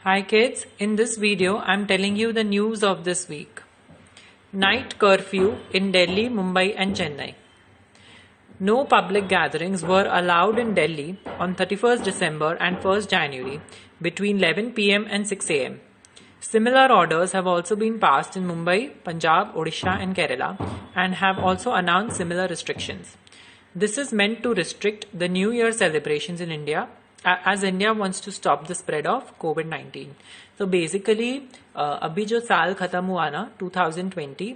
Hi kids, in this video I'm telling you the news of this week. Night curfew in Delhi, Mumbai and Chennai. No public gatherings were allowed in Delhi on 31st December and 1st January between 11 pm and 6 am. Similar orders have also been passed in Mumbai, Punjab, Odisha and Kerala and have also announced similar restrictions. This is meant to restrict the New Year celebrations in India as India wants to stop the spread of COVID-19. So basically अभी जो साल खत्म हुआ ना 2020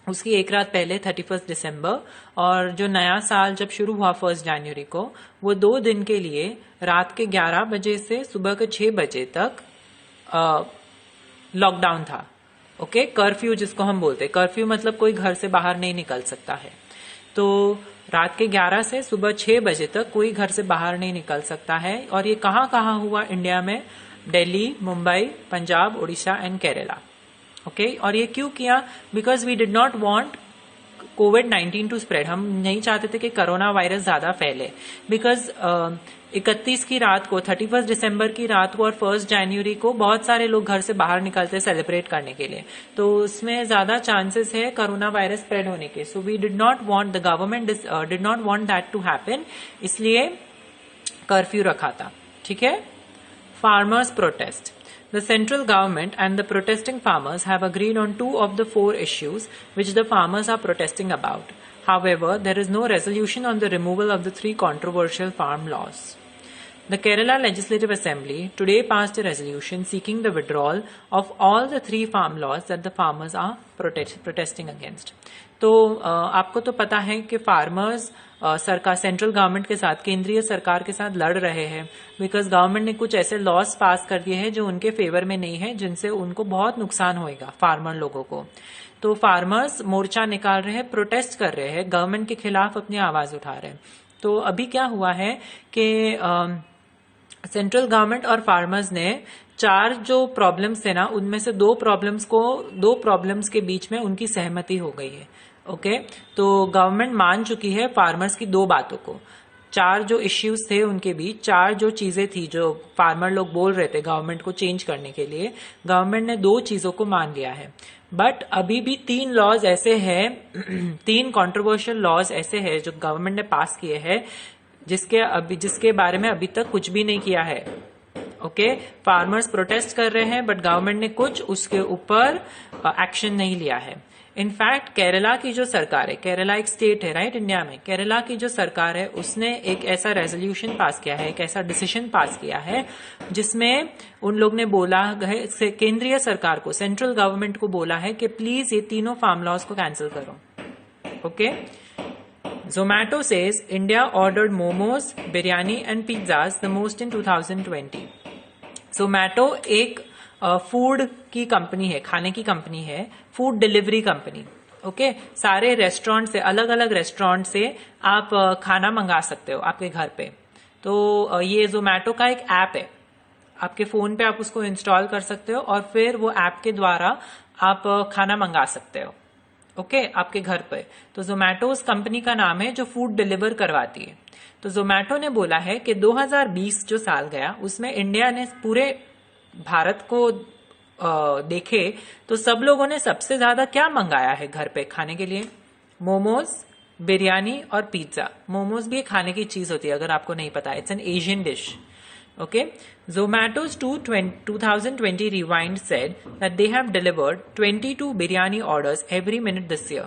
उसकी एक रात पहले 31 दिसंबर और जो नया साल जब शुरू हुआ 1 जनवरी को वो 2 दिन के लिए रात के 11 बजे से सुबह के 6 बजे तक लॉकडाउन था. ओके, कर्फ्यू जिसको हम बोलते हैं. कर्फ्यू मतलब कोई घर से बाहर नहीं निकल सकता है. तो रात के 11 से सुबह 6 बजे तक कोई घर से बाहर नहीं निकल सकता है. और ये कहाँ कहाँ हुआ इंडिया में? दिल्ली, मुंबई, पंजाब, उड़ीसा एंड केरला. ओके, और ये क्यों किया? Because we did not want कोविड-19 टू स्प्रेड. हम नहीं चाहते थे कि कोरोना वायरस ज्यादा फैले. बिकॉज 31 की रात को 31 दिसंबर की रात को और 1 जनवरी को बहुत सारे लोग घर से बाहर निकलते सेलिब्रेट करने के लिए, तो उसमें ज्यादा चांसेस है कोरोना वायरस स्प्रेड होने के. So we did not want, the government did not want that to happen, इसलिए कर्फ्यू रखा था. ठीक है. Farmers protest. The central government and the protesting farmers have agreed on 2 of the 4 issues which the farmers are protesting about. However, there is no resolution on the removal of the 3 controversial farm laws. The Kerala Legislative Assembly today passed a resolution seeking the withdrawal of all the 3 farm laws that the farmers are protesting against. तो आपको तो पता है कि farmers सरकार central government के साथ, केंद्रीय सरकार के साथ लड़ रहे हैं बिकॉज गवर्नमेंट ने कुछ ऐसे लॉस पास कर दिए हैं जो उनके फेवर में नहीं है, जिनसे उनको बहुत नुकसान होएगा फार्मर लोगों को. तो फार्मर्स मोर्चा निकाल रहे हैं, प्रोटेस्ट कर रहे हैं, गवर्नमेंट के खिलाफ अपनी आवाज उठा रहे हैं. तो अभी क्या हुआ है कि सेंट्रल गवर्नमेंट और फार्मर्स ने 4 जो प्रॉब्लम्स थे ना, उनमें से 2 प्रॉब्लम्स के बीच में उनकी सहमति हो गई है. ओके, तो गवर्नमेंट मान चुकी है फार्मर्स की 2 बातों को. 4 जो इश्यूज थे उनके बीच, 4 जो चीजें थी जो फार्मर लोग बोल रहे थे गवर्नमेंट को चेंज करने के लिए, गवर्नमेंट ने 2 चीजों को मान लिया है. बट अभी भी 3 लॉज ऐसे हैं 3 कंट्रोवर्शियल लॉज ऐसे हैं जो गवर्नमेंट ने पास किए हैं जिसके बारे में अभी तक कुछ भी नहीं किया है. ओके, फार्मर्स प्रोटेस्ट कर रहे हैं बट गवर्नमेंट ने कुछ उसके ऊपर एक्शन नहीं लिया है. इनफैक्ट केरला की जो सरकार है, केरला एक स्टेट है राइट इंडिया में, केरला की जो सरकार है उसने एक ऐसा रेजोल्यूशन पास किया है, एक ऐसा डिसीजन पास किया है जिसमें उन लोग ने बोला है, केंद्रीय सरकार को, सेंट्रल गवर्नमेंट को बोला है कि प्लीज ये तीनों फार्म लॉज को कैंसिल करो. Okay. Zomato says India ordered momos, biryani and pizzas the most in 2020. Zomato एक फूड की कंपनी है, खाने की कंपनी है, फूड डिलीवरी कंपनी. ओके, सारे रेस्टोरेंट से, अलग अलग रेस्टोरेंट से आप खाना मंगा सकते हो आपके घर पे. तो ये जोमैटो का एक ऐप है, आपके फोन पे आप उसको इंस्टॉल कर सकते हो और फिर वो ऐप के द्वारा आप खाना मंगा सकते हो. ओके, आपके घर पे. तो जोमैटो उस कंपनी का नाम है जो फूड डिलीवर करवाती है. तो जोमैटो ने बोला है कि 2020 जो साल गया उसमें इंडिया ने पूरे भारत को देखे तो सब लोगों ने सबसे ज्यादा क्या मंगाया है घर पे खाने के लिए? मोमोज, बिरयानी और पिज्जा. मोमोज भी एक खाने की चीज होती है अगर आपको नहीं पता, it's an Asian dish. Okay, Zomato's 2020 Rewind said that they have delivered 22 biryani orders every minute this year.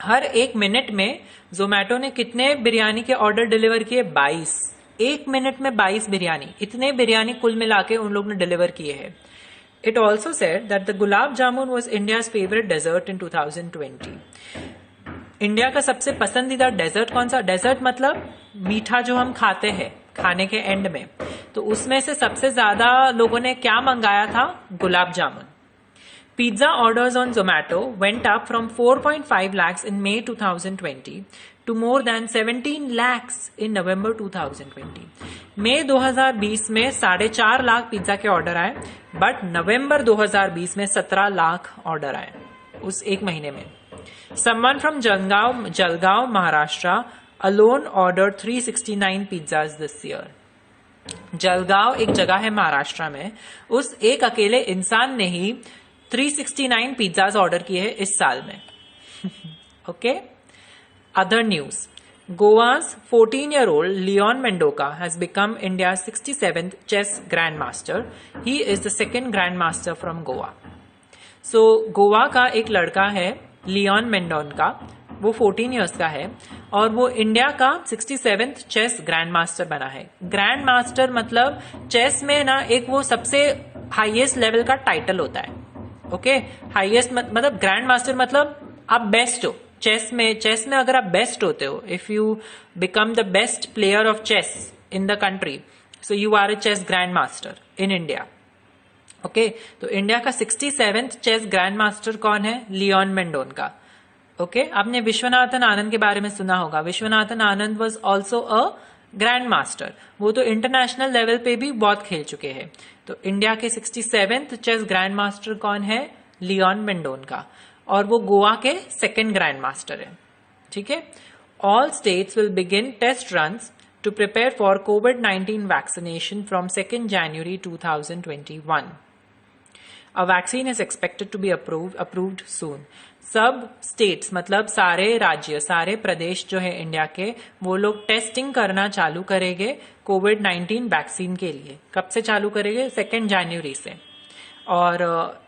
हर एक मिनट में Zomato ने कितने बिरयानी के ऑर्डर डिलीवर किए? 22. एक मिनट में 22 बिरयानी. इतने बिरयानी कुल मिला के उन लोग ने डिलीवर किए हैं. It also said that the gulab jamun was India's favorite dessert in 2020. India का सबसे पसंदीदा डेजर्ट कौन सा? डेजर्ट मतलब मीठा जो हम खाते हैं खाने के एंड में, तो उसमें से सबसे ज्यादा लोगों ने क्या मंगाया था? Gulab jamun. Pizza orders on Zomato went up from 4.5 lakhs in May 2020 to more than 17 lakhs in November 2020. मई 2020 में 4.5 लाख पिज्जा के ऑर्डर आए, बट नवंबर 2020 में 17 लाख ऑर्डर आए उस एक महीने में. Someone from Jalgaon, Maharashtra alone ordered 369 pizzas this year. Jalgaon एक जगह है महाराष्ट्र में, उस एक अकेले इंसान ने ही 369 पिज्जाज ऑर्डर किए हैं इस साल में। Okay, other news, Goa's 14-year-old Leon Mendoka has become India's 67th chess grandmaster. He is the second grandmaster from Goa. So Goa का एक लड़का है लियोन मेंडोका, वो 14 इयर्स का है और वो इंडिया का 67th चेस ग्रैंड मास्टर बना है। ग्रैंड मास्टर मतलब चेस में ना एक वो सबसे हाईएस्ट लेवल का टाइटल होता है। ओके, हाईएस्ट मतलब ग्रैंड मास्टर मतलब आप बेस्ट हो चेस में अगर आप बेस्ट होते हो, if you become the best player of chess in the country, so you are a chess grand master in India. Okay, तो इंडिया का 67th चेस ग्रैंड मास्टर कौन है? लियोन मेंडोन का। ओके, आपने विश्वनाथन आनंद के बारे में सुना होगा। Viswanathan Anand was also a grandmaster, वो तो इंटरनेशनल लेवल पे भी बहुत खेल चुके हैं। तो इंडिया के 67th चेस ग्रैंड मास्टर कौन है? लियोन मेंडोन का, और वो गोवा के सेकेंड ग्रैंड मास्टर है। ठीक है, all states will begin test runs to prepare for COVID-19 vaccination from 2 January 2021. A vaccine is expected to be approved soon. सब स्टेट्स मतलब सारे राज्य, सारे प्रदेश जो है इंडिया के, वो लोग टेस्टिंग करना चालू करेंगे COVID-19 वैक्सीन के लिए। कब से चालू करेंगे? 2 जनवरी से। और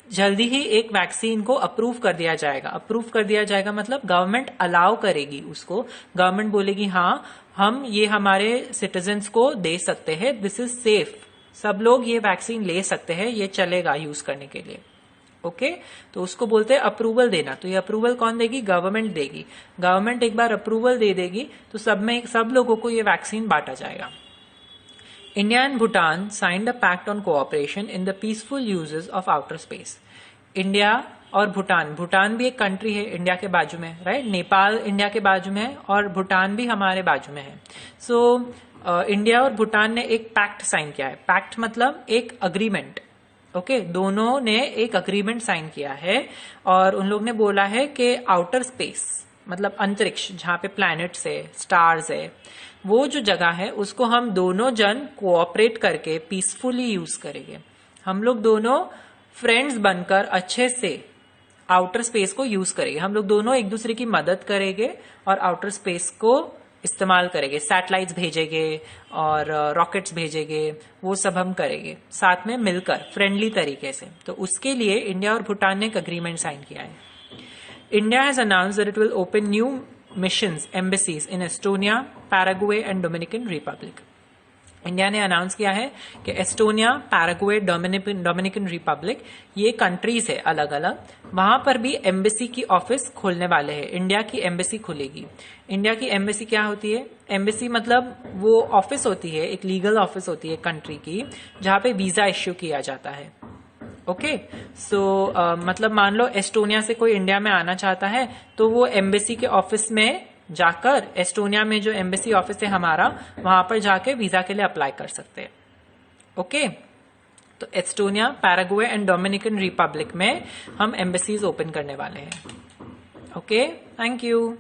जल्दी ही एक वैक्सीन को अप्रूव कर दिया जाएगा। अप्रूव कर दिया जाएगा मतलब गवर्नमेंट अलाउ करेगी उसको, गवर्नमेंट बोलेगी हाँ हम ये हमारे सिटीजन्स को दे सकते हैं, दिस इज सेफ, सब लोग ये वैक्सीन ले सकते हैं, ये चलेगा यूज करने के लिए। ओके, तो उसको बोलते हैं अप्रूवल देना। तो ये अप्रूवल कौन देगी? गवर्नमेंट देगी। गवर्नमेंट एक बार अप्रूवल दे देगी तो सब लोगों को ये वैक्सीन बांटा जाएगा। India and Bhutan signed a pact on cooperation in the peaceful uses of outer space. India और भूटान भी एक कंट्री है इंडिया के बाजू में, राइट? नेपाल इंडिया के बाजू में है और भूटान भी हमारे बाजू में है। सो इंडिया और भूटान ने एक पैक्ट साइन किया है। पैक्ट मतलब एक अग्रीमेंट। ओके, दोनों ने एक अग्रीमेंट साइन किया है और उन लोग ने बोला है कि आउटर स्पेस मतलब अंतरिक्ष, जहां पे प्लैनेट्स है, स्टार्स है, वो जो जगह है उसको हम दोनों जन कोऑपरेट करके पीसफुली यूज करेंगे। हम लोग दोनों फ्रेंड्स बनकर अच्छे से आउटर स्पेस को यूज करेंगे। हम लोग दोनों एक दूसरे की मदद करेंगे और आउटर स्पेस को इस्तेमाल करेंगे, सैटेलाइट्स भेजेंगे और रॉकेट्स भेजेंगे, वो सब हम करेंगे साथ में मिलकर फ्रेंडली तरीके से। तो उसके लिए इंडिया और भूटान ने एक अग्रीमेंट साइन किया है। India has announced that it will open new missions embassies in Estonia, Paraguay and Dominican Republic. India ने अनाउंस किया है कि एस्टोनिया, पैराग्वे, डोमिनिकन रिपब्लिक, ये कंट्रीज है अलग अलग, वहां पर भी एम्बेसी की ऑफिस खोलने वाले हैं। इंडिया की एम्बेसी खुलेगी। इंडिया की एम्बेसी क्या होती है? एम्बेसी मतलब वो ऑफिस होती है, एक लीगल ऑफिस होती है कंट्री की, जहां पे वीजा इश्यू किया जाता है। ओके, सो मतलब मान लो एस्टोनिया से कोई इंडिया में आना चाहता है तो वो एम्बेसी के ऑफिस में जाकर, एस्टोनिया में जो एम्बेसी ऑफिस है हमारा, वहां पर जाके वीजा के लिए अप्लाई कर सकते हैं। ओके, तो Estonia, Paraguay and Dominican Republic में हम एम्बेसीज ओपन करने वाले हैं। Okay, thank you.